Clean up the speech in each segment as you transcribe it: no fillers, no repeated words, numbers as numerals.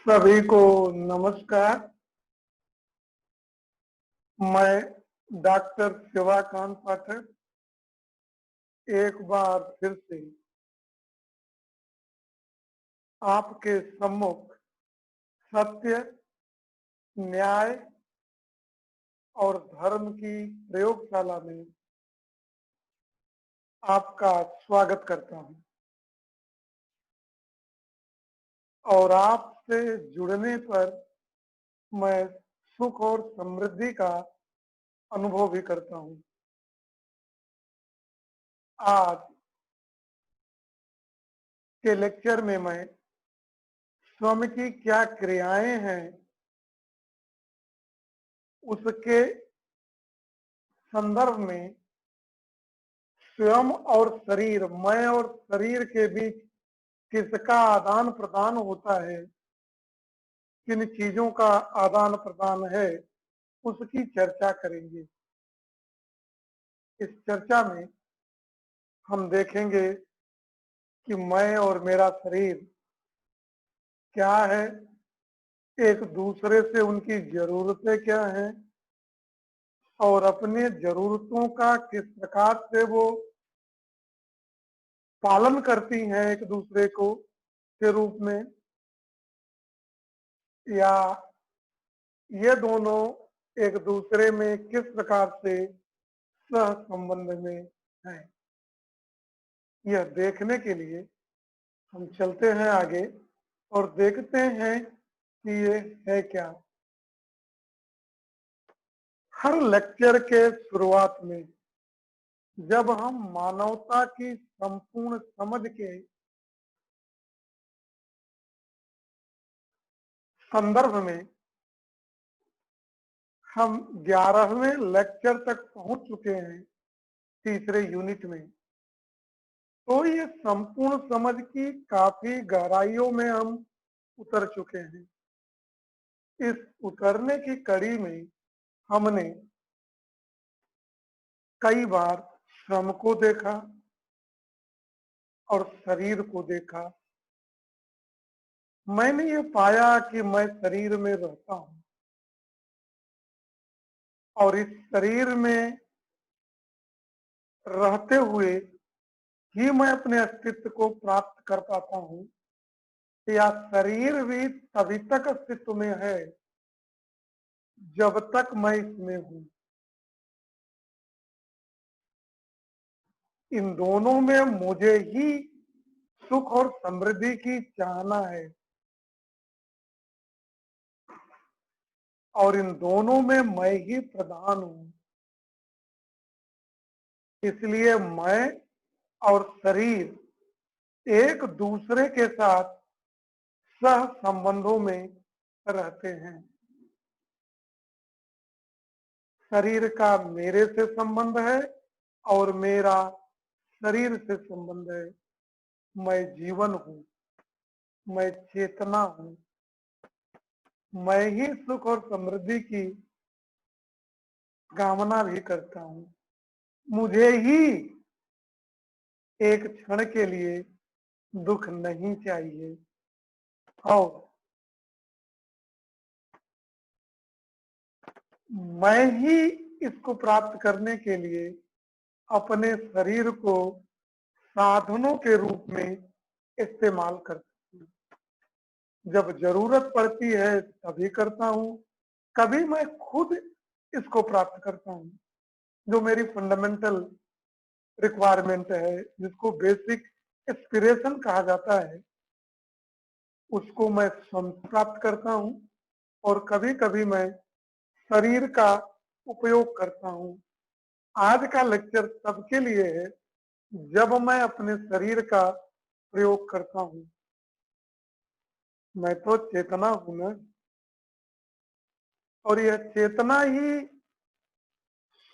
सभी को नमस्कार। मैं डॉक्टर शिवाकांत पाठक एक बार फिर से आपके सम्मुख सत्य, न्याय और धर्म की प्रयोगशाला में आपका स्वागत करता हूं और आपसे जुड़ने पर मैं सुख और समृद्धि का अनुभव भी करता हूं। आज के लेक्चर में मैं स्वयं की क्या क्रियाएं हैं उसके संदर्भ में स्वयं और शरीर, मैं और शरीर के बीच किसका आदान प्रदान होता है, किन चीजों का आदान प्रदान है, उसकी चर्चा करेंगे। इस चर्चा में हम देखेंगे कि मैं और मेरा शरीर क्या है, एक दूसरे से उनकी जरूरतें क्या हैं और अपने जरूरतों का किस प्रकार से वो पालन करती हैं एक दूसरे को के रूप में, या ये दोनों एक दूसरे में किस प्रकार से सह संबंध में हैं। यह देखने के लिए हम चलते हैं आगे और देखते हैं कि ये है क्या। हर लेक्चर के शुरुआत में जब हम मानवता की संपूर्ण समझ के संदर्भ में हम 11वें लेक्चर तक पहुंच चुके हैं, तीसरे यूनिट में, तो ये संपूर्ण समझ की काफी गहराइयों में हम उतर चुके हैं। इस उतरने की कड़ी में हमने कई बार श्रम को देखा और शरीर को देखा। मैंने ये पाया कि मैं शरीर में रहता हूं और इस शरीर में रहते हुए ही मैं अपने अस्तित्व को प्राप्त कर पाता हूं, या शरीर भी तभी तक अस्तित्व में है जब तक मैं इसमें हूं। इन दोनों में मुझे ही सुख और समृद्धि की चाहना है और इन दोनों में मैं ही प्रधान हूं। इसलिए मैं और शरीर एक दूसरे के साथ सह संबंधों में रहते हैं। शरीर का मेरे से संबंध है और मेरा शरीर से संबंध है। मैं जीवन हूं, मैं चेतना हूं, मैं ही सुख और समृद्धि की कामना भी करता हूं। मुझे ही एक क्षण के लिए दुख नहीं चाहिए और मैं ही इसको प्राप्त करने के लिए अपने शरीर को साधनों के रूप में इस्तेमाल करता हूँ। जब जरूरत पड़ती है तभी करता हूँ, कभी मैं खुद इसको प्राप्त करता हूँ। जो मेरी फंडामेंटल रिक्वायरमेंट है, जिसको बेसिक एस्पिरेशन कहा जाता है, उसको मैं स्वयं प्राप्त करता हूँ और कभी कभी मैं शरीर का उपयोग करता हूँ। आज का लेक्चर सबके लिए है जब मैं अपने शरीर का प्रयोग करता हूँ। मैं तो चेतना हूं ना, और यह चेतना ही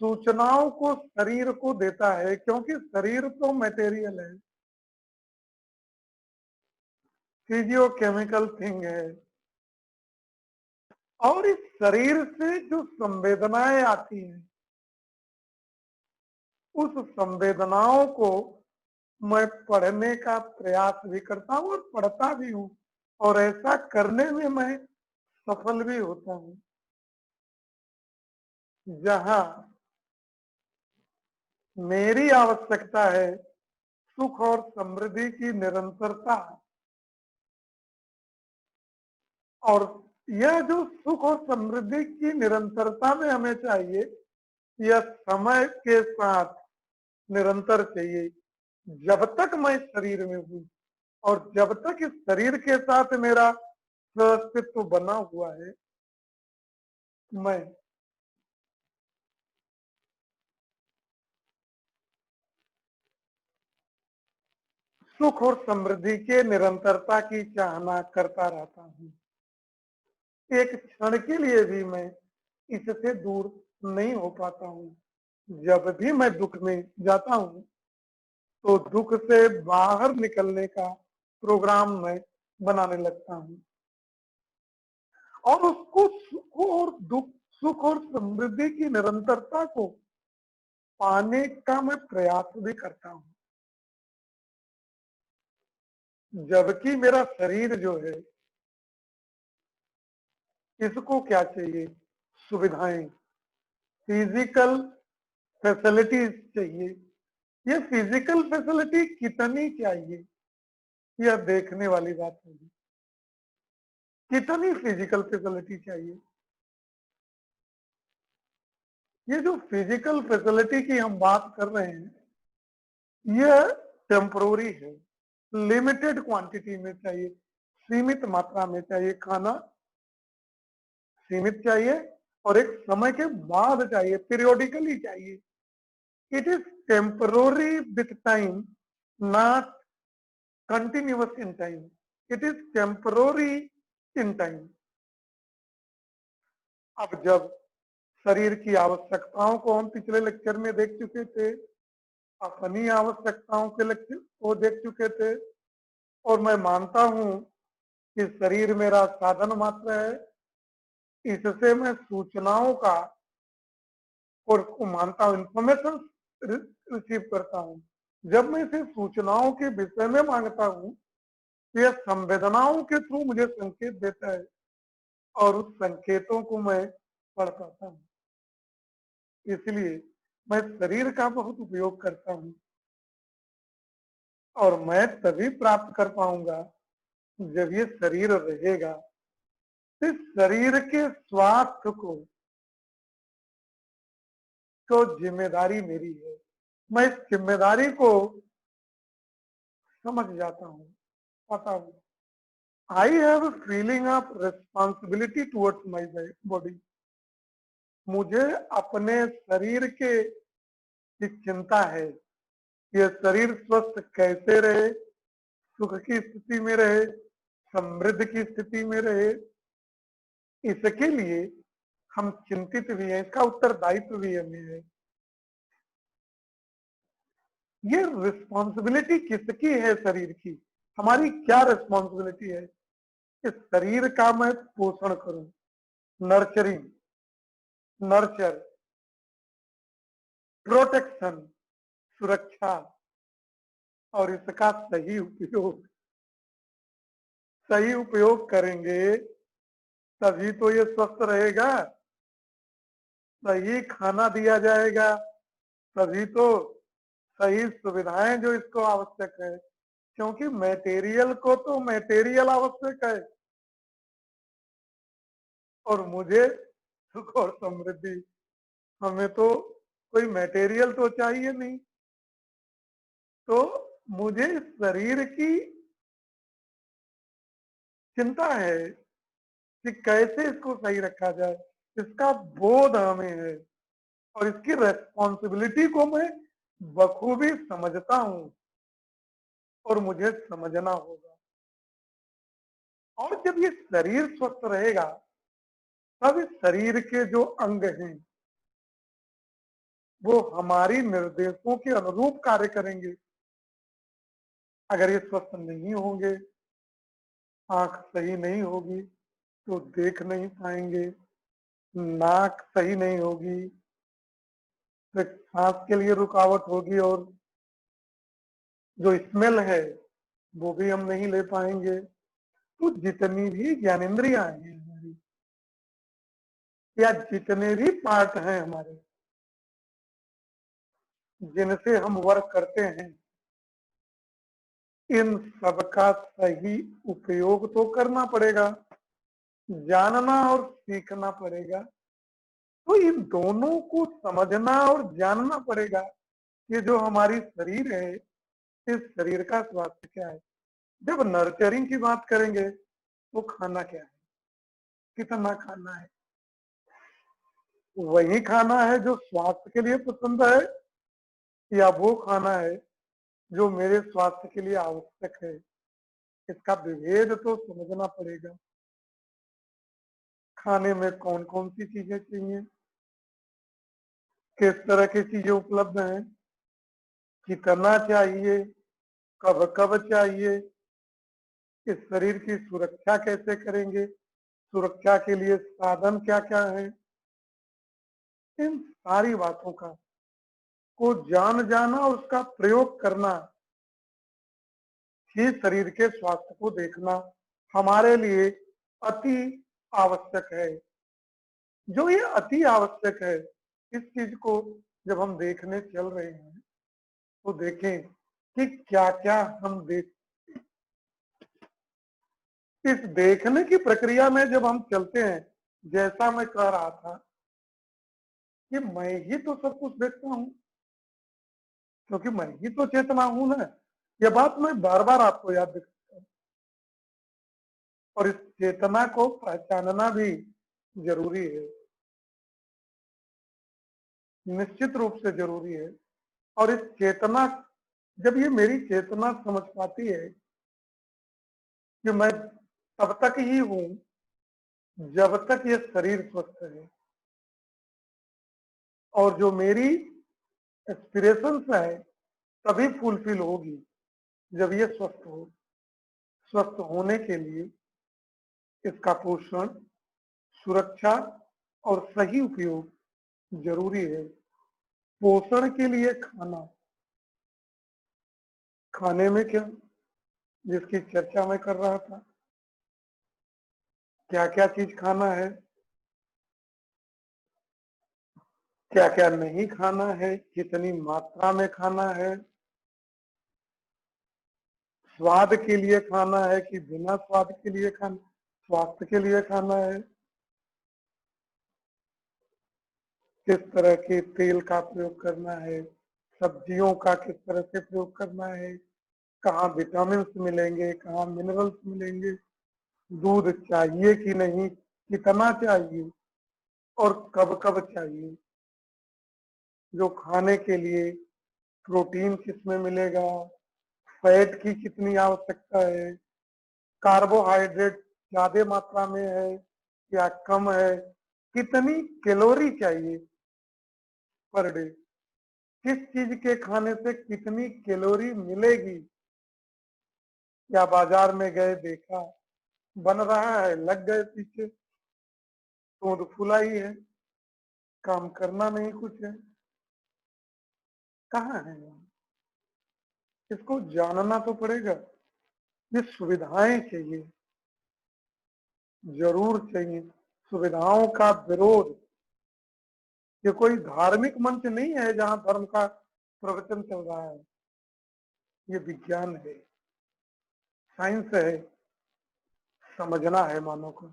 सूचनाओं को शरीर को देता है, क्योंकि शरीर तो मटेरियल है, फिजियो केमिकल थिंग है। और इस शरीर से जो संवेदनाएं आती हैं, उस संवेदनाओं को मैं पढ़ने का प्रयास भी करता हूं और पढ़ता भी हूं। और ऐसा करने में मैं सफल भी होता हूँ। जहां मेरी आवश्यकता है सुख और समृद्धि की निरंतरता, और यह जो सुख और समृद्धि की निरंतरता में हमें चाहिए, यह समय के साथ निरंतर चाहिए। जब तक मैं शरीर में हूँ और जब तक इस शरीर के साथ मेरा अस्तित्व बना हुआ है, मैं सुख और समृद्धि के निरंतरता की चाहना करता रहता हूँ। एक क्षण के लिए भी मैं इससे दूर नहीं हो पाता हूँ। जब भी मैं दुख में जाता हूँ तो दुख से बाहर निकलने का प्रोग्राम मैं बनाने लगता हूँ, और उसको सुख और समृद्धि की निरंतरता को पाने का मैं प्रयास भी करता हूँ। जबकि मेरा शरीर जो है, इसको क्या चाहिए? सुविधाएं, फिजिकल फैसिलिटीज चाहिए। ये फिजिकल फैसिलिटी कितनी चाहिए, यह देखने वाली बात होगी। कितनी फिजिकल फैसिलिटी चाहिए? ये जो फिजिकल फैसिलिटी की हम बात कर रहे हैं, यह टेम्परोरी है। लिमिटेड क्वांटिटी में चाहिए, सीमित मात्रा में चाहिए। खाना सीमित चाहिए और एक समय के बाद चाहिए, पीरियोडिकली चाहिए। It is temporary with time, not continuous in time. It is temporary in time. अब जब शरीर की आवश्यकताओं को हम पिछले लेक्चर में देख चुके थे, अपनी आवश्यकताओं के लेक्चर को देख चुके थे, और मैं मानता हूं कि शरीर मेरा साधन मात्र है, इससे मैं सूचनाओं का और मानता हूं, इंफॉर्मेशन रिसीव करता हूं। जब मैं इसे सूचनाओं के विषय में मांगता हूं तो यह संवेदनाओं के थ्रू मुझे संकेत देता है, और उस संकेतों को मैं पढ़ पाता हूं। इसलिए मैं शरीर का बहुत उपयोग करता हूं, और मैं तभी प्राप्त कर पाऊंगा जब ये शरीर रहेगा। इस शरीर के स्वास्थ्य को जिम्मेदारी मेरी है। मैं इस जिम्मेदारी को समझ जाता हूँ, पता हूँ। I have feeling of responsibility towards my body. मुझे अपने शरीर के की चिंता है। ये शरीर स्वस्थ कैसे रहे, सुख की स्थिति में रहे, समृद्ध की स्थिति में रहे, इसके लिए हम चिंतित भी हैं। इसका उत्तरदायित्व भी हमें है। ये रिस्पॉन्सिबिलिटी किसकी है? शरीर की। हमारी क्या रिस्पॉन्सिबिलिटी है? इस शरीर का मैं पोषण करूं, नर्चरिंग, नर्चर, प्रोटेक्शन, सुरक्षा, और इसका सही उपयोग करेंगे तभी तो ये स्वस्थ रहेगा। सही खाना दिया जाएगा तभी तो सही सुविधाएं जो इसको आवश्यक है, क्योंकि मटेरियल को तो मटेरियल आवश्यक है, और मुझे सुख और समृद्धि, हमें तो कोई मटेरियल तो चाहिए नहीं। तो मुझे इस शरीर की चिंता है कि कैसे इसको सही रखा जाए, इसका बोध हमें है, और इसकी रेस्पॉन्सिबिलिटी को मैं बखूबी समझता हूं, और मुझे समझना होगा। और जब ये शरीर स्वस्थ रहेगा तब इस शरीर के जो अंग हैं वो हमारी निर्देशों के अनुरूप कार्य करेंगे। अगर ये स्वस्थ नहीं होंगे, आंख सही नहीं होगी तो देख नहीं पाएंगे, नाक सही नहीं होगी तो सांस के लिए रुकावट होगी, और जो स्मेल है वो भी हम नहीं ले पाएंगे। तो जितनी भी ज्ञानेंद्रियां हैं हमारी, या जितने भी पार्ट हैं हमारे जिनसे हम वर्क करते हैं, इन सबका सही उपयोग तो करना पड़ेगा, जानना और सीखना पड़ेगा। तो इन दोनों को समझना और जानना पड़ेगा। ये जो हमारी शरीर है, इस शरीर का स्वास्थ्य क्या है। जब नर्चरिंग की बात करेंगे तो खाना क्या है, कितना खाना है, वही खाना है जो स्वास्थ्य के लिए पसंद है, या वो खाना है जो मेरे स्वास्थ्य के लिए आवश्यक है। इसका विभेद तो समझना पड़ेगा। खाने में कौन कौन सी चीजें चाहिए, किस तरह की चीजें उपलब्ध हैं, कितना चाहिए, कब कब चाहिए, इस शरीर की सुरक्षा कैसे करेंगे, सुरक्षा के लिए साधन क्या क्या है। इन सारी बातों का को जान जाना और उसका प्रयोग करना ही शरीर के स्वास्थ्य को देखना हमारे लिए अति आवश्यक है। जो ये अति आवश्यक है, इस चीज को जब हम देखने चल रहे हैं तो देखें कि क्या क्या हम देख, इस देखने की प्रक्रिया में जब हम चलते हैं, जैसा मैं कह रहा था कि मैं ही तो सब कुछ देखता हूँ, क्योंकि मैं ही तो चेतना हूं ना। यह बात मैं बार बार आपको याद दिलाता हूँ। और इस चेतना को पहचानना भी जरूरी है, निश्चित रूप से जरूरी है। और इस चेतना, जब ये मेरी चेतना समझ पाती है कि मैं तब तक ही हूं जब तक ये शरीर स्वस्थ है, और जो मेरी एस्पिरेशंस है तभी फुलफिल होगी जब ये स्वस्थ हो। स्वस्थ होने के लिए इसका पोषण, सुरक्षा और सही उपयोग जरूरी है। पोषण के लिए खाना, खाने में क्या, जिसकी चर्चा मैं कर रहा था, क्या क्या चीज खाना है, क्या क्या नहीं खाना है, कितनी मात्रा में खाना है, स्वाद के लिए खाना है कि बिना स्वाद के लिए खाना, स्वास्थ्य के लिए खाना है, किस तरह के तेल का प्रयोग करना है, सब्जियों का किस तरह से प्रयोग करना है, कहाँ विटामिन मिलेंगे, कहाँ मिनरल्स मिलेंगे, दूध चाहिए कि नहीं, कितना चाहिए और कब कब चाहिए, जो खाने के लिए प्रोटीन किसमें मिलेगा, फैट की कितनी आवश्यकता है, कार्बोहाइड्रेट ज्यादा मात्रा में है या कम है, कितनी कैलोरी चाहिए पर डे, किस चीज के खाने से कितनी कैलोरी मिलेगी, या बाजार में गए देखा बन रहा है, लग गए पीछे, तो फुला ही है, काम करना नहीं कुछ है, कहाँ है यहाँ। इसको जानना तो पड़ेगा। ये सुविधाएं चाहिए, जरूर चाहिए। सुविधाओं का विरोध, ये कोई धार्मिक मंच नहीं है जहां धर्म का प्रवचन चल रहा है। ये विज्ञान है, साइंस है, समझना है मानव को।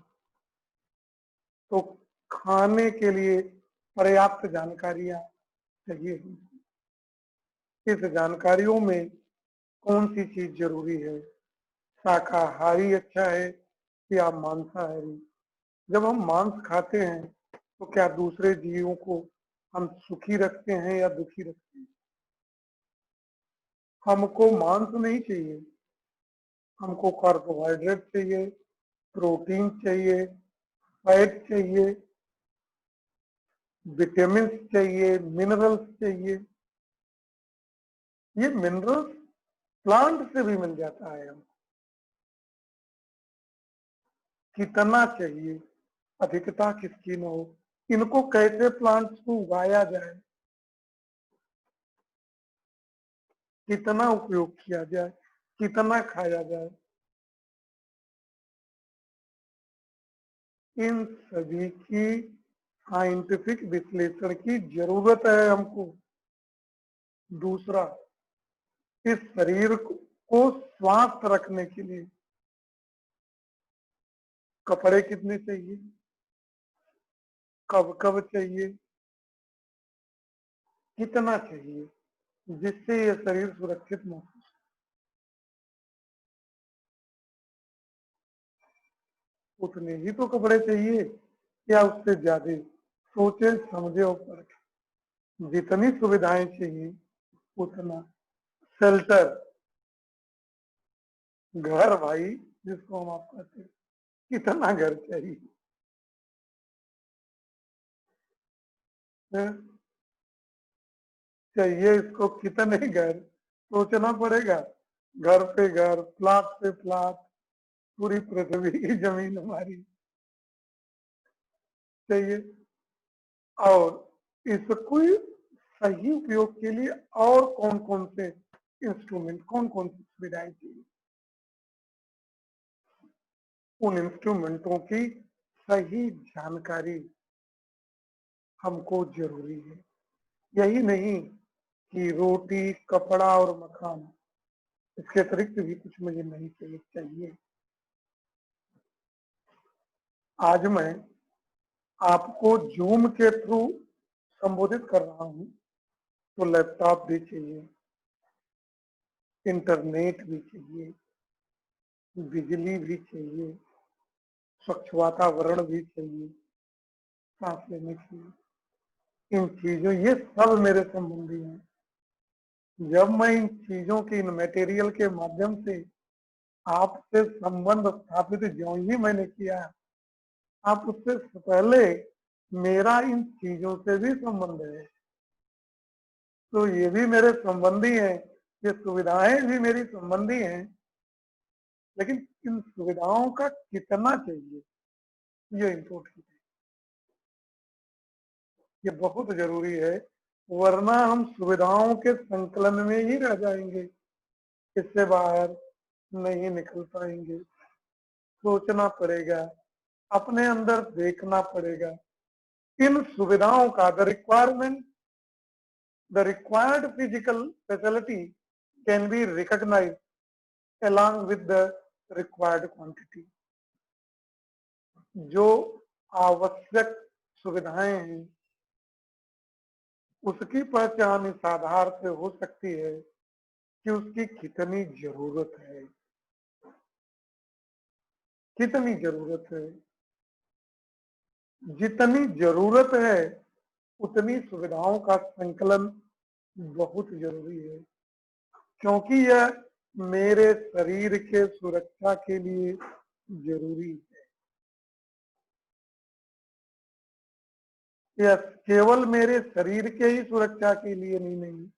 तो खाने के लिए पर्याप्त जानकारियां चाहिए। इस जानकारियों में कौन सी चीज जरूरी है, शाकाहारी अच्छा है या मांसाहारी। जब हम मांस खाते हैं तो क्या दूसरे जीवों को हम सुखी रखते हैं या दुखी रखते हैं। हमको मांस नहीं चाहिए, हमको कार्बोहाइड्रेट चाहिए, प्रोटीन चाहिए, फैट चाहिए, विटामिन चाहिए, मिनरल्स चाहिए। ये मिनरल्स प्लांट से भी मिल जाता है हमको। कितना चाहिए, अधिकता किसकी न हो, इनको कैसे प्लांट्स को उगाया जाए, कितना उपयोग किया जाए, कितना खाया जाए, इन सभी की साइंटिफिक विश्लेषण की जरूरत है हमको। दूसरा, इस शरीर को स्वस्थ रखने के लिए कपड़े कितने चाहिए, कब कब चाहिए, कितना चाहिए, जिससे ये शरीर सुरक्षित महसूस। उतने ही तो कपड़े चाहिए या उससे ज्यादा? सोचे समझे और परखे। जितनी सुविधाएं चाहिए उतना। शेल्टर, घर भाई, जिसको हम आप कहते हैं, कितना घर चाहिए है? चाहिए इसको कितने घर, सोचना पड़ेगा। घर पे घर, प्लाट पे प्लाट, पूरी पृथ्वी की जमीन हमारी चाहिए। और इसको सही उपयोग के लिए और कौन कौन से इंस्ट्रूमेंट, कौन कौन सी सुविधाएं चाहिए, उन इंस्ट्रूमेंटों की सही जानकारी हमको जरूरी है। यही नहीं कि रोटी, कपड़ा और मकान, इसके अतिरिक्त भी कुछ मुझे नहीं चाहिए। आज मैं आपको जूम के थ्रू संबोधित कर रहा हूं, तो लैपटॉप भी चाहिए, इंटरनेट भी चाहिए, बिजली भी चाहिए, स्वच्छ वातावरण भी चाहिए, सांस लेने के लिए। इन चीजों, ये सब मेरे संबंधी हैं। जब मैं इन चीजों की, इन मटेरियल के माध्यम से आपसे संबंध स्थापित जो ही मैंने किया, आप उससे पहले मेरा इन चीजों से भी संबंध है, तो ये भी मेरे संबंधी हैं, ये सुविधाएं भी मेरी संबंधी हैं। लेकिन इन सुविधाओं का कितना चाहिए, ये इम्पोर्टेंट है, ये बहुत जरूरी है। वरना हम सुविधाओं के संकलन में ही रह जाएंगे, इससे बाहर नहीं निकल पाएंगे। सोचना पड़ेगा, अपने अंदर देखना पड़ेगा। इन सुविधाओं का the required physical facility can be recognised along with the required quantity। जो आवश्यक सुविधाएं हैं उसकी पहचान इस आधार से हो सकती है कि उसकी कितनी जरूरत है, कितनी जरूरत है। जितनी जरूरत है उतनी सुविधाओं का संकलन बहुत जरूरी है, क्योंकि यह मेरे शरीर के सुरक्षा के लिए जरूरी है। यह केवल मेरे शरीर के ही सुरक्षा के लिए नहीं।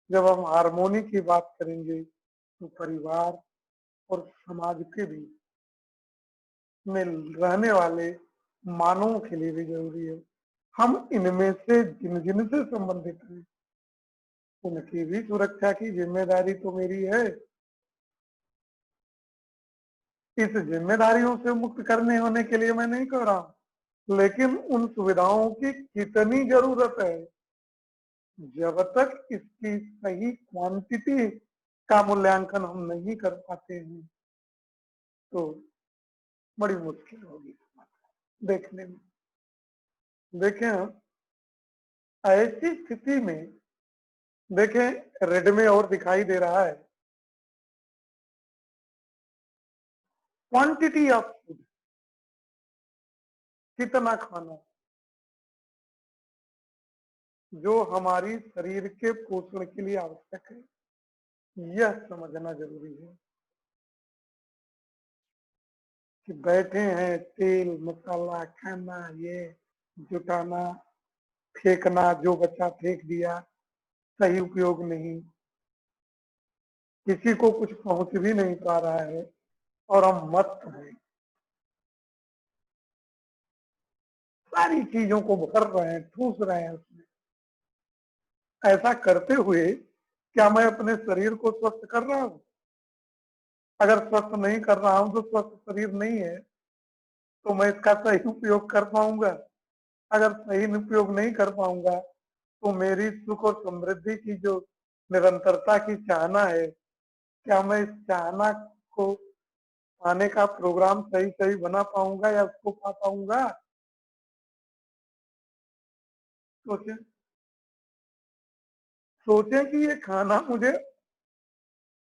जब हम हारमोनी की बात करेंगे तो परिवार और समाज के भी में रहने वाले मानवों के लिए भी जरूरी है। हम इनमें से जिन जिन से संबंधित हैं उनकी भी सुरक्षा की जिम्मेदारी तो मेरी है। इस जिम्मेदारियों से मुक्त करने होने के लिए मैं नहीं कह रहा हूं, लेकिन उन सुविधाओं की कितनी जरूरत है, जब तक इसकी सही क्वांटिटी का मूल्यांकन हम नहीं कर पाते हैं तो बड़ी मुश्किल होगी देखने में। देखें, ऐसी स्थिति में देखें, रेड में और दिखाई दे रहा है क्वांटिटी ऑफ फूड, कितना खाना जो हमारी शरीर के पोषण के लिए आवश्यक है, यह समझना जरूरी है। कि बैठे हैं तेल मसाला खाना, ये जुटाना, फेंकना, जो बचा फेंक दिया, सही उपयोग नहीं, किसी को कुछ पहुंच भी नहीं पा रहा है और हम मस्त हैं, सारी चीजों को भर रहे हैं, ठूस रहे हैं उसमें। ऐसा करते हुए क्या मैं अपने शरीर को स्वस्थ कर रहा हूं? अगर स्वस्थ नहीं कर रहा हूं तो स्वस्थ शरीर नहीं है। तो मैं इसका सही उपयोग कर पाऊंगा? अगर सही उपयोग नहीं कर पाऊंगा तो मेरी सुख और समृद्धि की जो निरंतरता की चाहना है, क्या मैं इस चाहना को पाने का प्रोग्राम सही सही बना पाऊंगा या उसको पा पाऊंगा? सोचें। सोचें कि ये खाना मुझे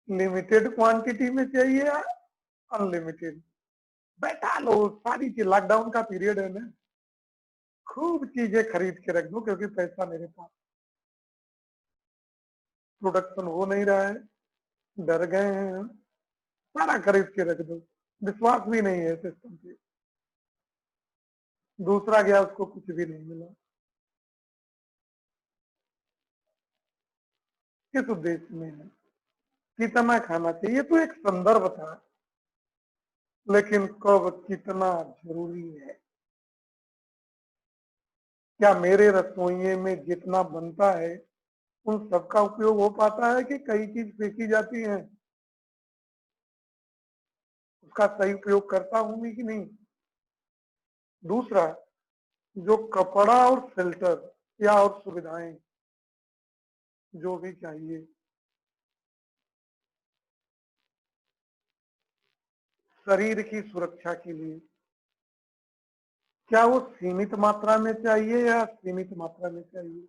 लिमिटेड क्वांटिटी में चाहिए या अनलिमिटेड। बैठा लो, सारी चीज, लॉकडाउन का पीरियड है ना, खूब चीजें खरीद के रख दो क्योंकि पैसा मेरे पास। प्रोडक्शन हो नहीं रहा है, डर गए हैं हम, सारा खरीद के रख दो। विश्वास भी नहीं है सिस्टम पे। दूसरा गया, उसको कुछ भी नहीं मिला। किस उद्देश्य में है? कितना खाना चाहिए तो एक संदर्भ था, लेकिन कब कितना जरूरी है? क्या मेरे रसोइये में जितना बनता है उन सबका उपयोग हो पाता है कि कई चीज फेंकी जाती है? उसका सही उपयोग करता हूं मैं कि नहीं? दूसरा, जो कपड़ा और फिल्टर या और सुविधाएं जो भी चाहिए, शरीर की सुरक्षा के लिए, क्या वो सीमित मात्रा में चाहिए या सीमित मात्रा में चाहिए?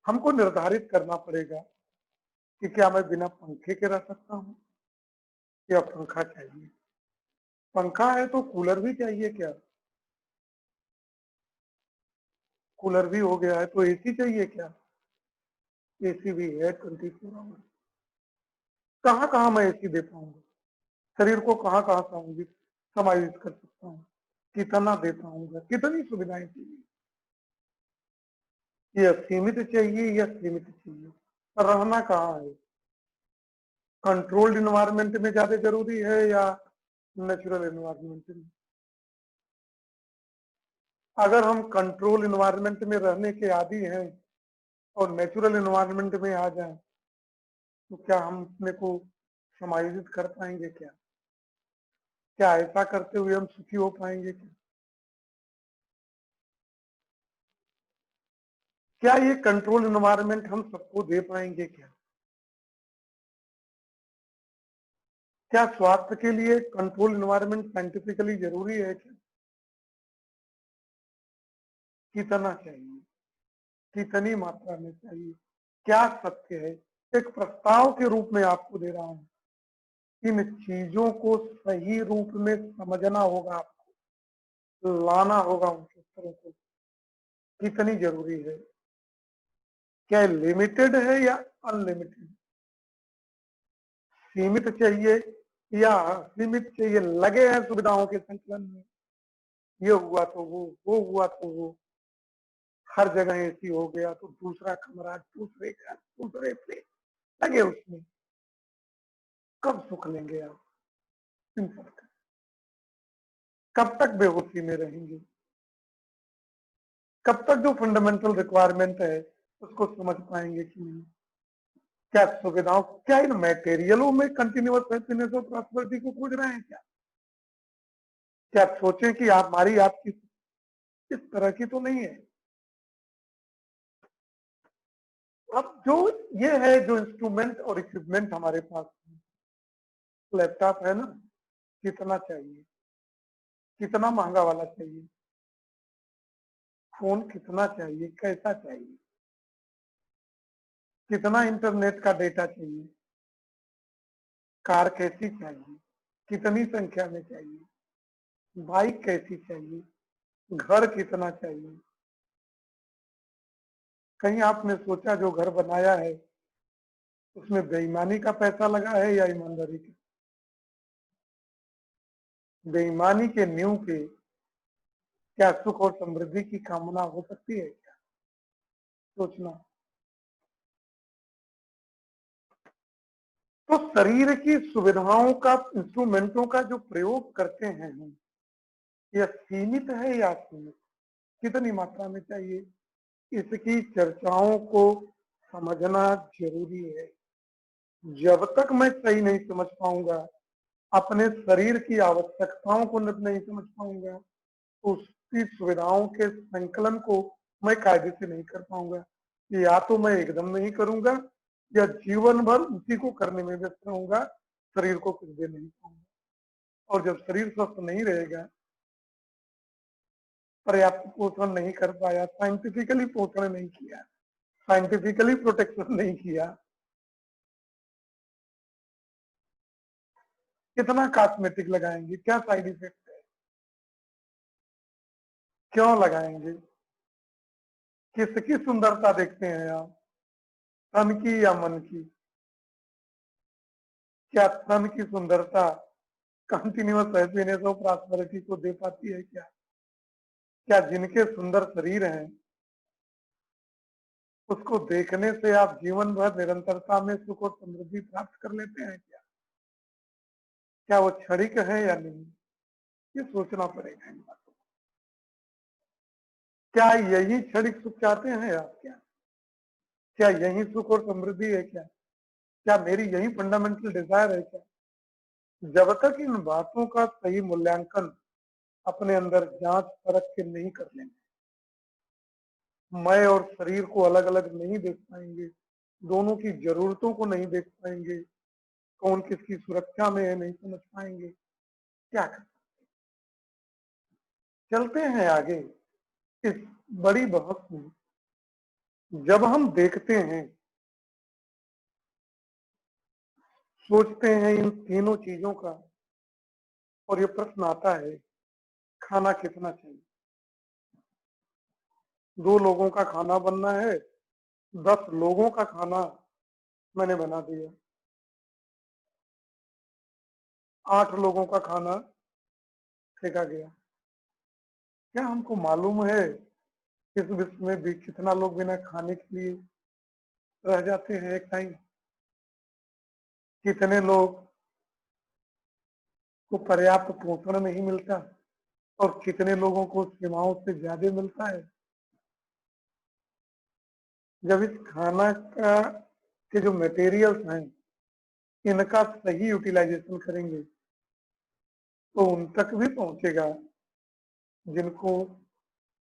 हमको निर्धारित करना पड़ेगा कि क्या मैं बिना पंखे के रह सकता हूँ या पंखा चाहिए। पंखा है तो कूलर भी चाहिए क्या? कूलर भी हो गया है तो एसी चाहिए क्या? एसी भी है 24 आवर। कहाँ कहाँ मैं एसी दे पाऊंगा? शरीर को कहाँ कहाँ समायोजित कर सकता हूँ? कितना दे पाऊंगा? कितनी सुविधाएं चाहिए? ये सीमित चाहिए या सीमित चाहिए? रहना कहाँ है? कंट्रोल्ड इन्वायरमेंट में ज्यादा जरूरी है या नेचुरल इन्वायरमेंट में? अगर हम कंट्रोल इन्वायरमेंट में रहने के आदी हैं और नेचुरल इन्वायरमेंट में आ जाएं तो क्या हम अपने को समायोजित कर पाएंगे क्या? क्या ऐसा करते हुए हम सुखी हो पाएंगे क्या? क्या ये कंट्रोल इन्वायरमेंट हम सबको दे पाएंगे क्या? क्या स्वास्थ्य के लिए कंट्रोल इन्वायरमेंट साइंटिफिकली जरूरी है क्या? कितना चाहिए? कितनी मात्रा में चाहिए? क्या सत्य है? एक प्रस्ताव के रूप में आपको दे रहा हूं। इन चीजों को सही रूप में समझना होगा, आपको लाना होगा उन सूत्रों को। कितनी जरूरी है? क्या लिमिटेड है या अनलिमिटेड? सीमित चाहिए या सीमित चाहिए? लगे हैं सुविधाओं के संकलन में, ये हुआ तो वो हुआ तो वो, हर जगह एसी हो गया तो दूसरा कमरा, दूसरे घर, दूसरे प्लेस लगे उसमें। कब सुख लेंगे आप इन सब का? कब तक बेहोशी में रहेंगे? कब तक जो फंडामेंटल रिक्वायरमेंट है उसको समझ पाएंगे कि नहीं? क्या सुविधाओं, क्या इन मटेरियलों में कंटिन्यूअस हैप्पीनेस और प्रॉस्पेरिटी को खोज रहे हैं क्या? क्या आप सोचें कि आप हमारी आपकी इस तरह की तो नहीं है? अब जो ये है, जो इंस्ट्रूमेंट और इक्विपमेंट हमारे पास है, लैपटॉप है ना, कितना चाहिए? कितना महंगा वाला चाहिए? फोन कितना चाहिए? कैसा चाहिए? कितना इंटरनेट का डेटा चाहिए? कार कैसी चाहिए? कितनी संख्या में चाहिए? बाइक कैसी चाहिए? घर कितना चाहिए? कहीं आपने सोचा जो घर बनाया है उसमें बेईमानी का पैसा लगा है या ईमानदारी का? बेईमानी के नींव पे क्या सुख और समृद्धि की कामना हो सकती है क्या? सोचना। तो शरीर की सुविधाओं का, इंस्ट्रूमेंटों का जो प्रयोग करते हैं हम, यह सीमित है या असीमित? कितनी मात्रा में चाहिए? इसकी चर्चाओं को समझना जरूरी है। जब तक मैं सही नहीं समझ पाऊंगा अपने शरीर की आवश्यकताओं को नहीं समझ पाऊंगा, तो उसकी सुविधाओं के संकलन को मैं कायदे से नहीं कर पाऊंगा। या तो मैं एकदम नहीं करूंगा या जीवन भर उसी को करने में व्यस्त रहूंगा, शरीर को कुछ दे नहीं पाऊंगा। और जब शरीर स्वस्थ नहीं रहेगा, पर्याप्त पोषण नहीं कर पाया, साइंटिफिकली पोषण नहीं किया, साइंटिफिकली प्रोटेक्शन नहीं किया, कितना कॉस्मेटिक लगाएंगे, क्या साइड इफेक्ट है, क्यों लगाएंगे, किसकी सुंदरता देखते हैं आप, तन की या मन की? क्या तन की सुंदरता कंटिन्यूअस हैप्पीनेस और प्रॉस्पेरिटी को दे पाती है क्या? क्या जिनके सुंदर शरीर हैं उसको देखने से आप जीवन भर निरंतरता में सुख और समृद्धि प्राप्त कर लेते हैं क्या? क्या वो क्षणिक है या नहीं? ये सोचना पड़ेगा इन बातों को। क्या यही क्षणिक सुख चाहते हैं आप क्या? क्या यही सुख और समृद्धि है क्या? क्या मेरी यही फंडामेंटल डिजायर है क्या? जब तक इन बातों का सही मूल्यांकन अपने अंदर जांच परख के नहीं कर लेंगे, मैं और शरीर को अलग अलग नहीं देख पाएंगे, दोनों की जरूरतों को नहीं देख पाएंगे, कौन किसकी सुरक्षा में है नहीं समझ पाएंगे, क्या कर? चलते हैं आगे इस बड़ी बहस में। जब हम देखते हैं, सोचते हैं इन तीनों चीजों का, और ये प्रश्न आता है खाना कितना चाहिए? 2 लोगों का खाना बनना है, 10 लोगों का खाना मैंने बना दिया, 8 लोगों का खाना फेंका गया। क्या हमको मालूम है इस विश्व में भी कितना लोग बिना खाने के लिए रह जाते हैं एक टाइम? कितने लोग को पर्याप्त पोषण नहीं मिलता और कितने लोगों को सीमाओं से ज्यादा मिलता है? जब इस खाना का के जो मटेरियल्स हैं इनका सही यूटिलाइजेशन करेंगे तो उन तक भी पहुंचेगा जिनको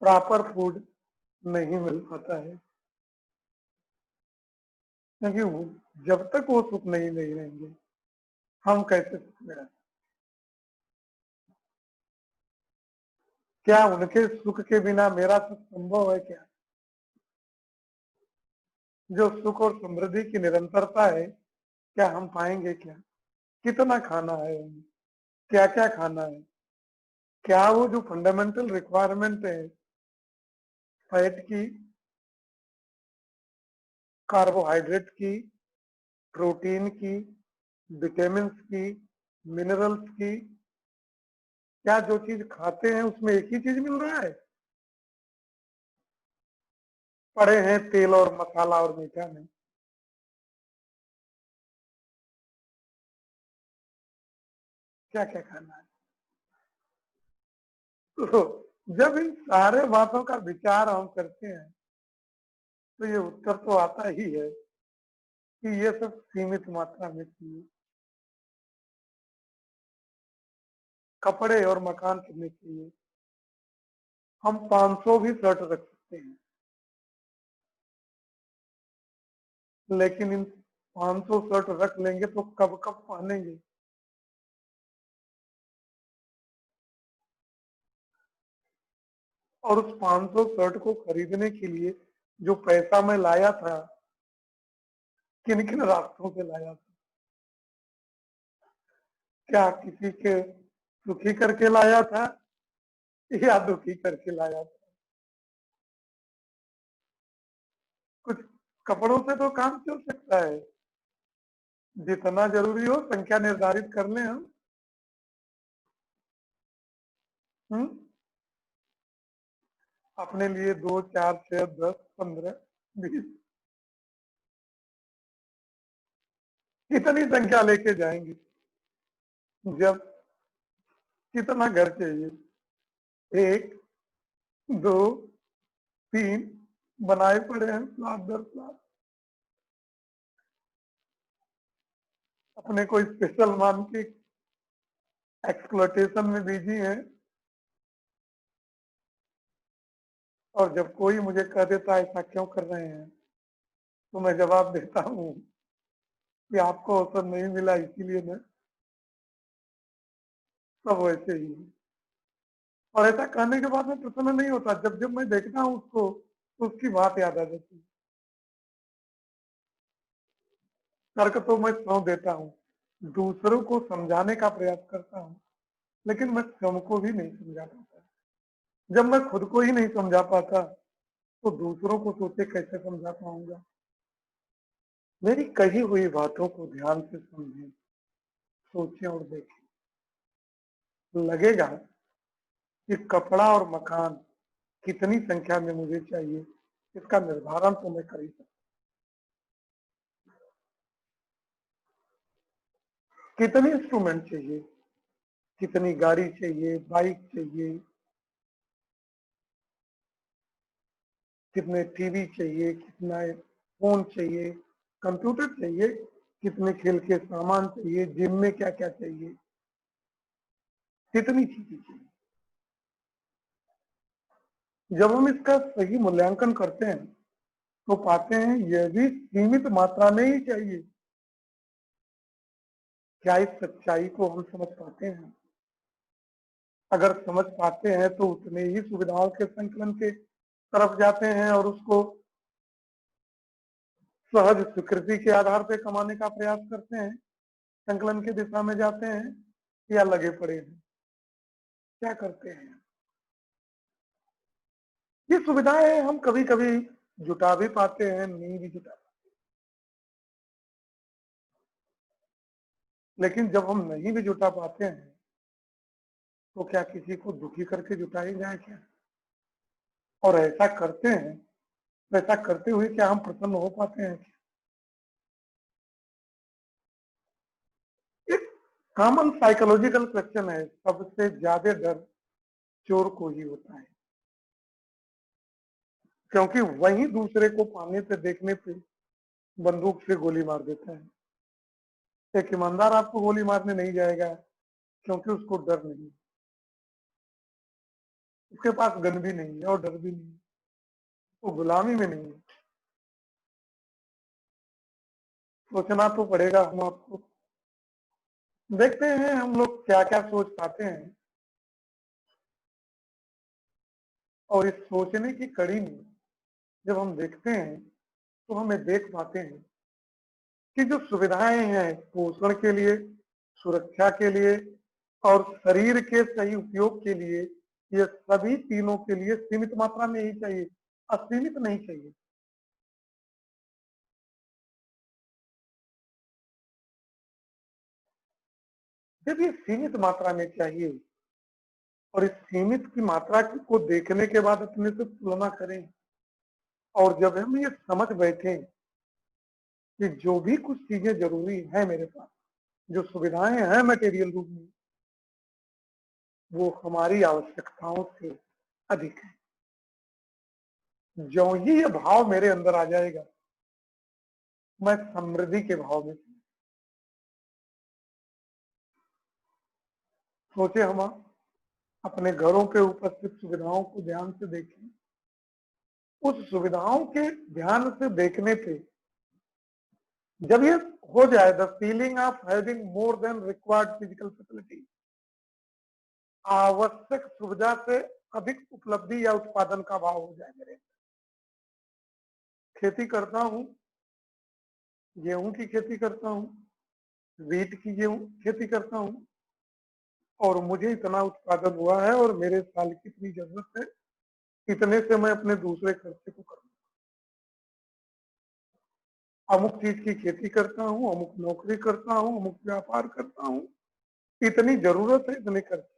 प्रॉपर फूड नहीं मिल पाता है, क्योंकि जब तक वो सुख नहीं ले लेंगे हम कैसे सुख में रहें? क्या उनके सुख के बिना मेरा सुख संभव है क्या? जो सुख और समृद्धि की निरंतरता है, क्या हम पाएंगे क्या? कितना खाना है, क्या क्या खाना है? क्या वो जो फंडामेंटल रिक्वायरमेंट है फैट की, कार्बोहाइड्रेट की, प्रोटीन की, विटामिन की, मिनरल्स की, क्या जो चीज खाते हैं उसमें एक ही चीज मिल रहा है? पड़े हैं तेल और मसाला और मीठा में। क्या क्या खाना है? तो जब इन सारे बातों का विचार हम करते हैं तो ये उत्तर तो आता ही है कि ये सब सीमित मात्रा में चाहिए। कपड़े और मकान कितने चाहिए? हम 500 भी शर्ट रख सकते हैं, लेकिन इन 500 शर्ट रख लेंगे तो कब कब पहनेंगे? और उस 500 शर्ट को खरीदने के लिए जो पैसा मैं लाया था, किन किन रास्तों से लाया था? क्या किसी के सुखी करके लाया था या दुखी करके लाया था? कुछ कपड़ों से तो काम चल सकता है, जितना जरूरी हो संख्या निर्धारित कर लें हम। हम्म अपने लिए 2, 4, 6, 10, 15, 20 कितनी संख्या लेके जाएंगे? जब कितना घर चाहिए? 1, 2, 3 बनाए पड़े हैं प्लाट दर प्लाट। अपने को स्पेशल मान के एक्सप्लॉयटेशन में बिजी हैं। और जब कोई मुझे कह देता है ऐसा क्यों कर रहे हैं, तो मैं जवाब देता हूँ कि आपको अवसर नहीं मिला इसीलिए ना, सब वैसे ही है। और ऐसा कहने के बाद मैं प्रसन्न नहीं होता, जब जब मैं देखता हूँ उसको तो उसकी बात याद आ जाती है। तर्क तो मैं सौंप देता हूँ, दूसरों को समझाने का प्रयास करता हूँ, लेकिन मैं स्वयं को भी नहीं समझा पाता। जब मैं खुद को ही नहीं समझा पाता तो दूसरों को सोचे कैसे समझा पाऊंगा। मेरी कही हुई बातों को ध्यान से समझें, सोचें और देखें। लगेगा कि कपड़ा और मकान कितनी संख्या में मुझे चाहिए, इसका निर्धारण तो मैं कर ही सकता। कितने इंस्ट्रूमेंट चाहिए, कितनी गाड़ी चाहिए, बाइक चाहिए, कितने टीवी चाहिए, कितना फोन चाहिए, कंप्यूटर चाहिए, कितने खेल के सामान चाहिए, जिम में क्या क्या चाहिए, कितनी चीजें चाहिए। जब हम इसका सही मूल्यांकन करते हैं तो पाते हैं यह भी सीमित मात्रा में ही चाहिए। क्या इस सच्चाई को हम समझ पाते हैं? अगर समझ पाते हैं तो उतने ही सुविधाओं के संकलन के तरफ जाते हैं और उसको सहज स्वीकृति के आधार पर कमाने का प्रयास करते हैं, संकलन की दिशा में जाते हैं, या लगे पड़े हैं क्या करते हैं? ये सुविधाएं हम कभी कभी जुटा भी पाते हैं, नहीं भी जुटा, लेकिन जब हम नहीं भी जुटा पाते हैं तो क्या किसी को दुखी करके जुटाई जाए क्या? और ऐसा करते हैं तो ऐसा करते हुए क्या हम प्रसन्न हो पाते हैं क्या? एक कॉमन साइकोलॉजिकल क्वेश्चन है, सबसे ज्यादा डर चोर को ही होता है, क्योंकि वही दूसरे को पाने पे देखने पे बंदूक से गोली मार देता है। एक ईमानदार आपको गोली मारने नहीं जाएगा, क्योंकि उसको डर नहीं, उसके पास गन भी नहीं है और डर भी नहीं है, वो गुलामी में नहीं है। सोचना तो पड़ेगा हम आपको। देखते हैं हम लोग क्या क्या सोच पाते हैं, और इस सोचने की कड़ी में जब हम देखते हैं तो हमें देख पाते हैं कि जो सुविधाएं हैं पोषण के लिए, सुरक्षा के लिए और शरीर के सही उपयोग के लिए, ये सभी तीनों के लिए सीमित मात्रा में ही चाहिए, असीमित नहीं चाहिए। जब ये सीमित मात्रा में चाहिए और इस सीमित की मात्रा को देखने के बाद अपने से तुलना करें, और जब हम ये समझ बैठे कि जो भी कुछ चीजें जरूरी है मेरे पास, जो सुविधाएं हैं मटेरियल रूप में, वो हमारी आवश्यकताओं से अधिक है। जो ही ये भाव मेरे अंदर आ जाएगा, मैं समृद्धि के भाव में सोचे। हम अपने घरों पे उपस्थित सुविधाओं को ध्यान से देखें, उस सुविधाओं के ध्यान से देखने पे जब ये हो जाए, the feeling of having more than required physical facility, आवश्यक सुविधा से अधिक उपलब्धि या उत्पादन का भाव हो जाए मेरे। खेती करता हूँ, गेहूं की खेती करता हूँ, वीट की गेहूं खेती करता हूँ, और मुझे इतना उत्पादन हुआ है और मेरे साल की इतनी जरूरत है, इतने से मैं अपने दूसरे खर्चे को करूँ। अमुक चीज की खेती करता हूँ, अमुक नौकरी करता हूँ, अमुक व्यापार करता हूँ, इतनी जरूरत है, इतने खर्चे,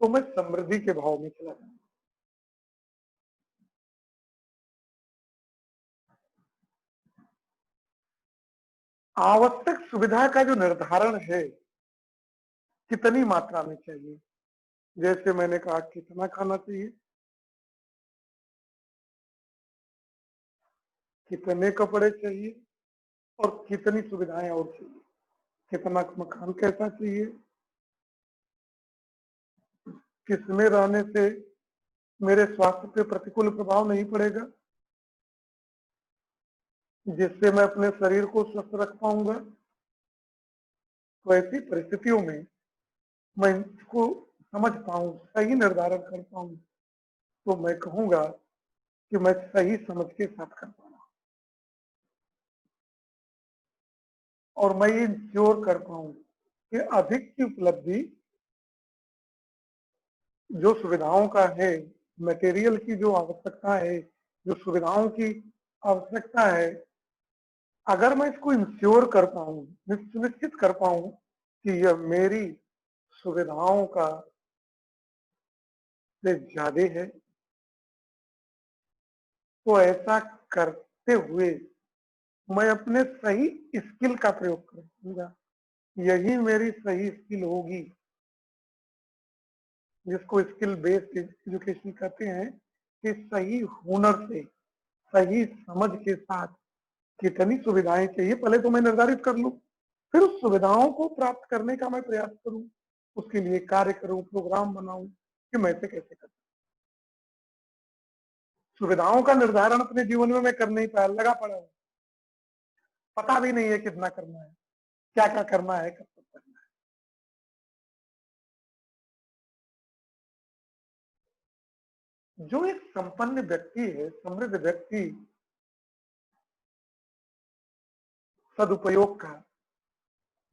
तो मैं समृद्धि के भाव में चला जाऊँ। आवश्यक सुविधा का जो निर्धारण है, कितनी मात्रा में चाहिए, जैसे मैंने कहा कितना खाना चाहिए, कितने कपड़े चाहिए, और कितनी सुविधाएं और चाहिए। कितना मकान कैसा चाहिए, किसमें रहने से मेरे स्वास्थ्य पे प्रतिकूल प्रभाव नहीं पड़ेगा, जिससे मैं अपने शरीर को स्वस्थ रख पाऊंगा। तो ऐसी परिस्थितियों में मैं इसको समझ पाऊं, सही निर्धारण कर पाऊं, तो मैं कहूंगा कि मैं सही समझ के साथ कर पाऊंगा और मैं ये इंश्योर कर पाऊं कि अधिक की उपलब्धि जो सुविधाओं का है, मटेरियल की जो आवश्यकता है, जो सुविधाओं की आवश्यकता है, अगर मैं इसको इंश्योर कर पाऊं, सुनिश्चित कर पाऊं कि यह मेरी सुविधाओं का से ज्यादा है, तो ऐसा करते हुए मैं अपने सही स्किल का प्रयोग करूंगा। यही मेरी सही स्किल होगी, जिसको स्किल बेस्ड एजुकेशन कहते हैं, कि सही हुनर से, सही समझ के साथ कितनी सुविधाएं चाहिए पहले तो मैं निर्धारित कर लूं, फिर उस सुविधाओं को प्राप्त करने का मैं प्रयास करूं, उसके लिए कार्य करूं, प्रोग्राम बनाऊं कि मैं इसे कैसे करूं। सुविधाओं का निर्धारण अपने जीवन में मैं कर नहीं पाया, लगा पड़ा हूं, पता भी नहीं है कितना करना है, क्या क्या करना है, कब तक करना है। जो एक संपन्न व्यक्ति है, समृद्ध व्यक्ति, सदुपयोग का,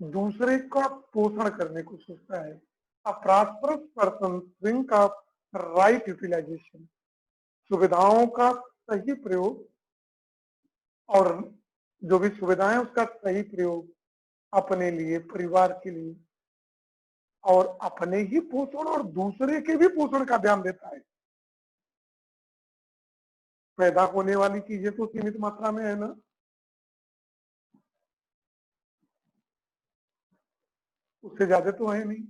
दूसरे का पोषण करने को सोचता है। A prosperous person think of right utilisation, सुविधाओं का सही प्रयोग, और जो भी सुविधाएं उसका सही प्रयोग अपने लिए, परिवार के लिए, और अपने ही पोषण और दूसरे के भी पोषण का ध्यान देता है। पैदा होने वाली चीजें तो सीमित मात्रा में है ना, उससे ज्यादा तो है नहीं।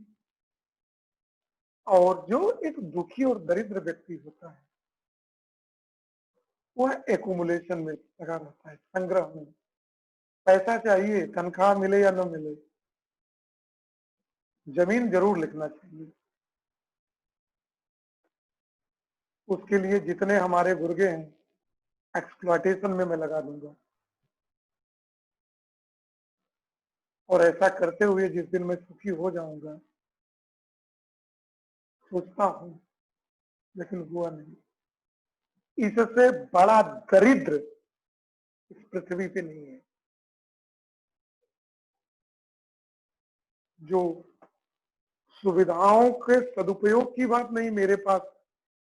और जो एक दुखी और दरिद्र व्यक्ति होता है, वह एकुमुलेशन में लगा रहता है, संग्रह में। पैसा चाहिए, तनख्वाह मिले या न मिले, जमीन जरूर लिखना चाहिए। उसके लिए जितने हमारे गुर्गे हैं, एक्सप्लॉयटेशन में मैं लगा दूंगा। और ऐसा करते हुए जिस दिन मैं सुखी हो जाऊंगा, सोचता हूं, लेकिन हुआ नहीं। इससे बड़ा दरिद्र इस पृथ्वी पे नहीं है, जो सुविधाओं के सदुपयोग की बात नहीं, मेरे पास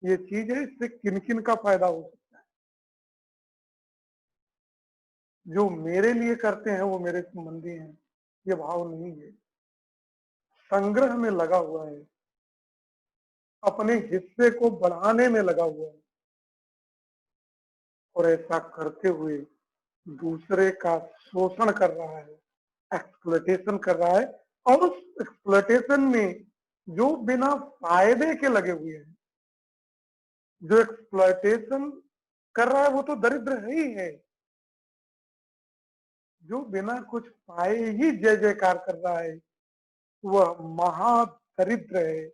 ये चीज है, इससे किन किन का फायदा हो सकता है। जो मेरे लिए करते हैं वो मेरे संबंधी हैं, ये भाव नहीं है। संग्रह में लगा हुआ है, अपने हिस्से को बढ़ाने में लगा हुआ है, और ऐसा करते हुए दूसरे का शोषण कर रहा है, एक्सप्लॉयटेशन कर रहा है। और उस एक्सप्लॉयटेशन में जो बिना फायदे के लगे हुए हैं, जो एक्सप्लॉयटेशन कर रहा है वो तो दरिद्र है ही है, जो बिना कुछ पाए ही जय जयकार कर रहा है वह महादरिद्र है।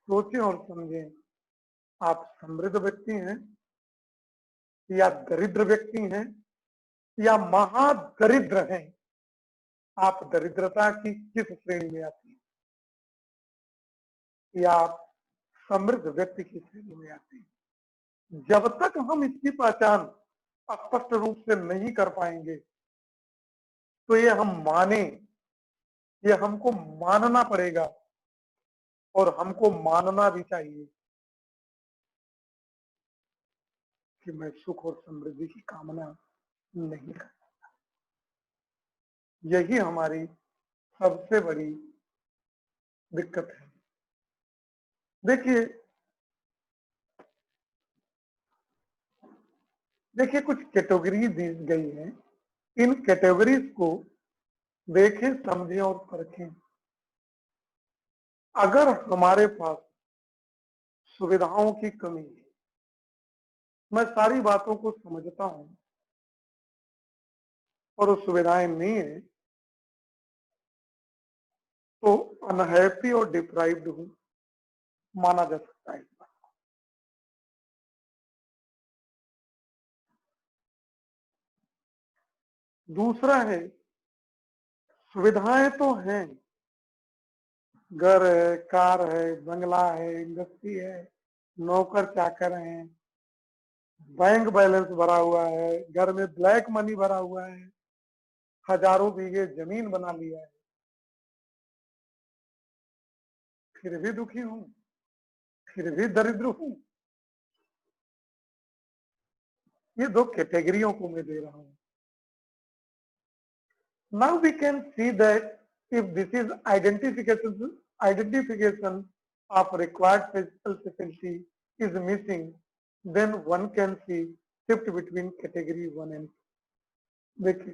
सोचें और समझें, आप समृद्ध व्यक्ति हैं या दरिद्र व्यक्ति हैं या महादरिद्र हैं, आप दरिद्रता की किस श्रेणी में आती हैं, या आप समृद्ध व्यक्ति की श्रेणी में आते हैं। जब तक हम इसकी पहचान स्पष्ट रूप से नहीं कर पाएंगे, तो ये हम माने, ये हमको मानना पड़ेगा, और हमको मानना भी चाहिए कि मैं सुख और समृद्धि की कामना नहीं करता। यही हमारी सबसे बड़ी दिक्कत है। देखिए देखिए कुछ कैटेगरी दी गई है, इन कैटेगरीज को देखें, समझें और परखें। अगर हमारे पास सुविधाओं की कमी है, मैं सारी बातों को समझता हूं, और वो सुविधाएं नहीं है, तो अनहैप्पी और डिप्राइव्ड हूं माना जा सकता है। दूसरा है सुविधाएं तो हैं, घर है, कार है, बंगला है, इंडस्ट्री है, नौकर चाकर हैं, बैंक बैलेंस भरा हुआ है, घर में ब्लैक मनी भरा हुआ है, हजारों बीघे जमीन बना लिया है, फिर भी दुखी हूं, फिर भी दरिद्र हूं। ये दो कैटेगरियों को मैं दे रहा हूं। Now we can see that if this is identification of required physical facility is missing, then one can see shift between category 1 and 2। देखिए,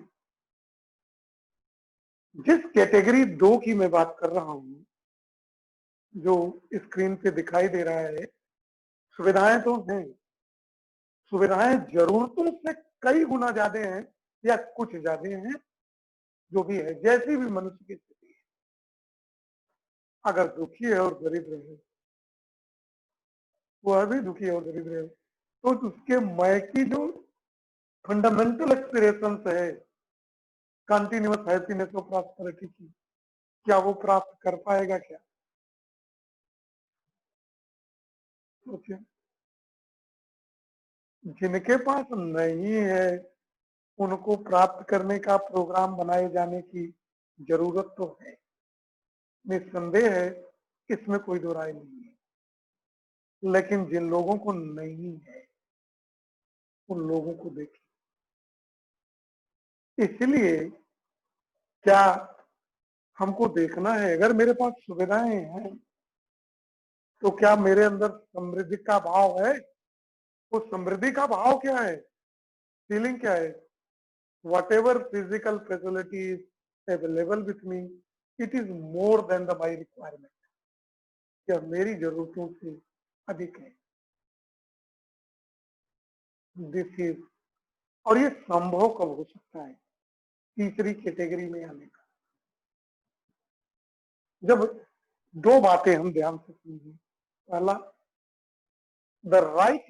जिस कैटेगरी 2 की मैं बात कर रहा हूं, जो स्क्रीन पे दिखाई दे रहा है, सुविधाएं तो हैं, सुविधाएं जरूरतों से कई गुना ज्यादा हैं या कुछ ज्यादा हैं, जो भी है, जैसी भी मनुष्य की स्थिति है, अगर दुखी है और दरिद्र है, वह भी दुखी है और दरिद्र है, तो उसके मैं की जो फंडामेंटल एक्सपीरियंस है कंटिन्यूअस हैप्पीनेस और प्रॉस्पेरिटी की, क्या वो प्राप्त कर पाएगा क्या? सोचिए, जिनके पास नहीं है उनको प्राप्त करने का प्रोग्राम बनाए जाने की जरूरत तो है, निस्संदेह है, इसमें कोई दो राय नहीं है। लेकिन जिन लोगों को नहीं है उन लोगों को देखिए। इसलिए क्या हमको देखना है, अगर मेरे पास सुविधाएं हैं तो क्या मेरे अंदर समृद्धि का भाव है? वो समृद्धि का भाव क्या है, फीलिंग क्या है? What ever physical facility is available with me, it is more than the my requirement, यह मेरी जरूरतों से अधिक है। दिस इज, और ये संभव कब हो सकता है तीसरी कैटेगरी में आने का? जब दो बातें हम ध्यान से समझें। पहला, the right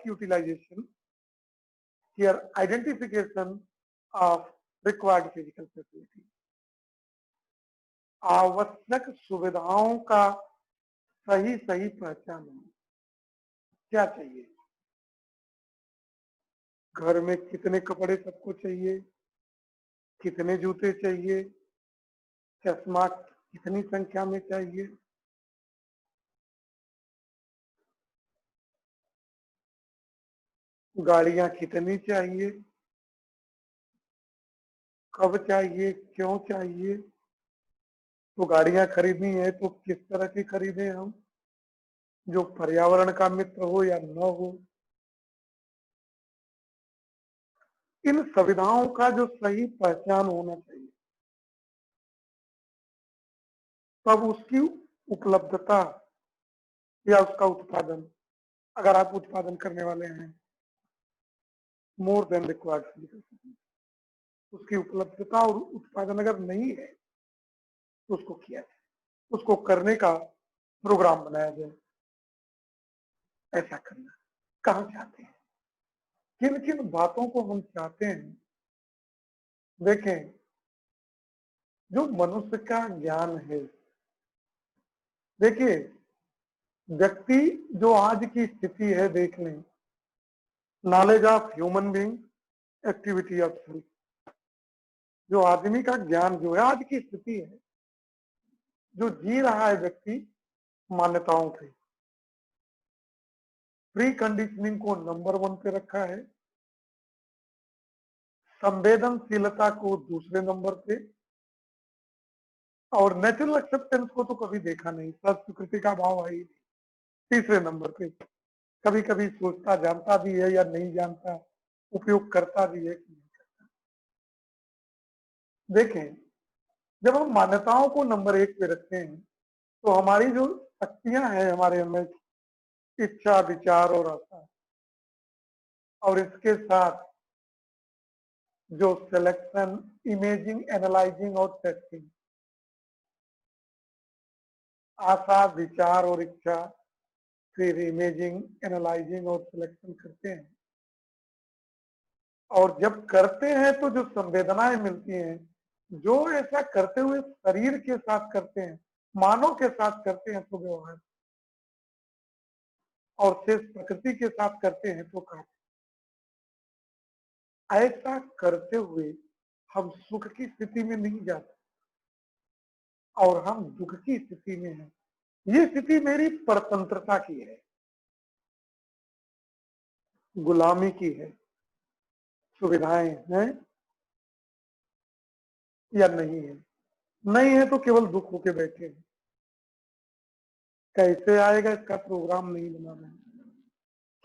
utilization, here identification of required physical facility, आवश्यक सुविधाओं का सही सही पहचान होना। क्या चाहिए? घर में कितने कपड़े सबको चाहिए, कितने जूते चाहिए, चश्मा कितनी संख्या में चाहिए, गाड़ियां कितनी चाहिए, कब चाहिए, क्यों चाहिए, तो गाड़ियां खरीदनी है तो किस तरह की खरीदें हम, जो पर्यावरण का मित्र हो या न हो। इन सुविधाओं का जो सही पहचान होना चाहिए, तब उसकी उपलब्धता या उसका उत्पादन, अगर आप उत्पादन करने वाले हैं मोर देन रिक्वायर्ड फिजिकल, उसकी उपलब्धता और उत्पादन अगर नहीं है तो उसको किया जाए, उसको करने का प्रोग्राम बनाया जाए। ऐसा करना कहाँ चाहते हैं, किन किन बातों को हम चाहते हैं? देखें, जो मनुष्य का ज्ञान है, देखिए, व्यक्ति जो आज की स्थिति है, देख लें, knowledge of human being, activity of self, जो आदमी का ज्ञान जो है आज की स्थिति है, जो जी रहा है व्यक्ति मान्यताओं से, प्री कंडीशनिंग को नंबर 1 पे रखा है, संवेदनशीलता को दूसरे नंबर पे, और नेचुरल एक्सेप्टेंस को तो कभी देखा नहीं, स्वीकृति का भाव है तीसरे नंबर पे। कभी कभी सोचता जानता भी है या नहीं जानता, उपयोग करता भी है कि नहीं करता। देखें, जब हम मान्यताओं को नंबर 1 पे रखते हैं तो हमारी जो शक्तियां हैं हमारे अंदर, इच्छा, विचार और आशा, और इसके साथ जो सिलेक्शन, इमेजिंग, एनालाइजिंग और टेस्टिंग, आशा, विचार और इच्छा, फिर इमेजिंग, एनालाइजिंग और सिलेक्शन करते हैं। और जब करते हैं तो जो संवेदनाएं मिलती हैं, जो ऐसा करते हुए शरीर के साथ करते हैं, मानव के साथ करते हैं तो व्यवहार, और शेष प्रकृति के साथ करते हैं तो कार्य। ऐसा करते हुए हम सुख की स्थिति में नहीं जाते और हम दुख की स्थिति में हैं। ये स्थिति मेरी परतंत्रता की है, गुलामी की है। सुविधाएं हैं या नहीं है? नहीं है तो केवल दुख होके बैठे हैं। कैसे आएगा इसका प्रोग्राम नहीं बना रहे हैं,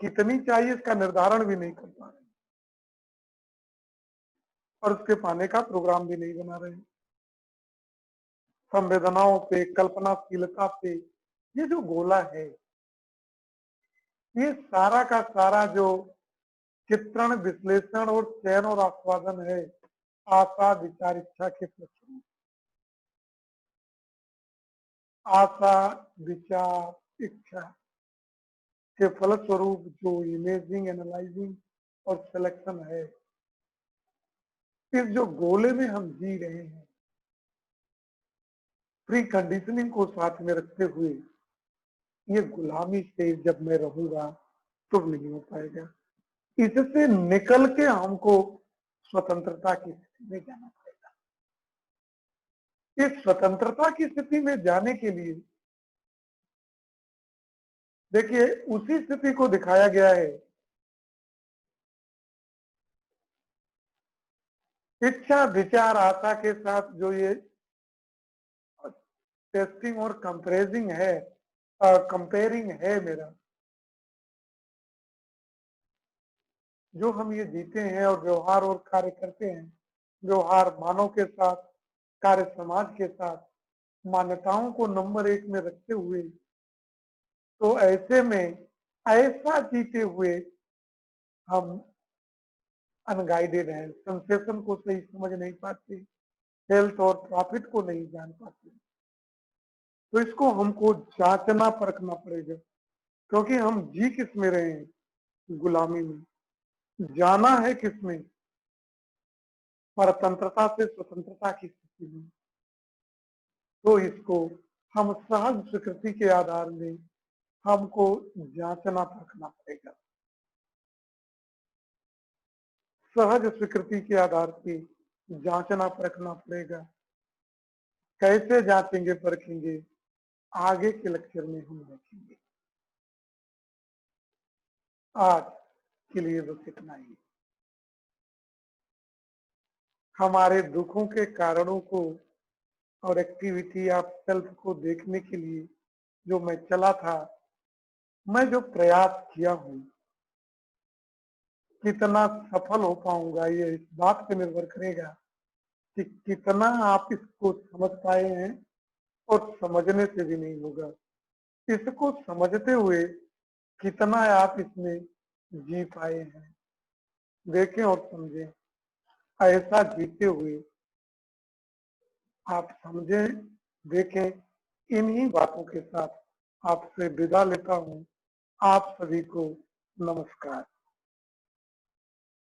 कितनी चाहिए इसका निर्धारण भी नहीं कर पा रहे और उसके पाने का प्रोग्राम भी नहीं बना रहे हैं। संवेदनाओं पे, कल्पनाशीलता पे ये जो गोला है, ये सारा का सारा जो चित्रण, विश्लेषण और चयन और आस्वादन है आशा, विचार, इच्छा के प्रश्न। आशा, विचार, इच्छा के फलस्वरूप जो इमेजिंग, एनालाइजिंग और सिलेक्शन है, इस जो गोले में हम जी रहे हैं, प्री कंडीशनिंग को साथ में रखते हुए, ये गुलामी से जब मैं रहूंगा तो नहीं हो पाएगा। इससे निकल के हमको स्वतंत्रता की स्थिति में जाना पड़ेगा। इस स्वतंत्रता की स्थिति में जाने के लिए देखिए उसी स्थिति को दिखाया गया है। इच्छा, विचार, आशा के साथ जो ये टेस्टिंग और कंपेरिंग है, कंपेयरिंग है मेरा, जो हम ये जीते हैं और व्यवहार और कार्य करते हैं, व्यवहार मानव के साथ, कार्य समाज के साथ, मान्यताओं को नंबर 1 में रखते हुए, तो ऐसे में ऐसा जीते हुए हम अनगाइडेड हैं, सेंसेशन को सही समझ नहीं पाते, हेल्थ और प्रॉफिट को नहीं जान पाते। तो इसको हमको जांचना परखना पड़ेगा, क्योंकि हम जी किस में रहे हैं, गुलामी में। जाना है किसमें, परतंत्रता से स्वतंत्रता की स्थिति में। तो इसको हम सहज स्वीकृति के आधार में हमको जांचना परखना पड़ेगा। सहज स्वीकृति के आधार पे जांचना परखना पड़ेगा। कैसे जांचेंगे परखेंगे, आगे के लेक्चर में हम देखेंगे। आज के लिए बस इतना ही। हमारे दुखों के कारणों को और एक्टिविटी ऑफ सेल्फ को देखने के लिए जो मैं चला था, मैं जो प्रयास किया हूं, कितना सफल हो पाऊंगा ये इस बात पे निर्भर करेगा कि कितना आप इसको समझ पाए हैं, और समझने से भी नहीं होगा, इसको समझते हुए कितना आप इसमें जी पाए हैं। देखें और समझें, ऐसा जीते हुए आप समझें, देखें। इन्हीं बातों के साथ आपसे विदा लेता हूं। आप सभी को नमस्कार।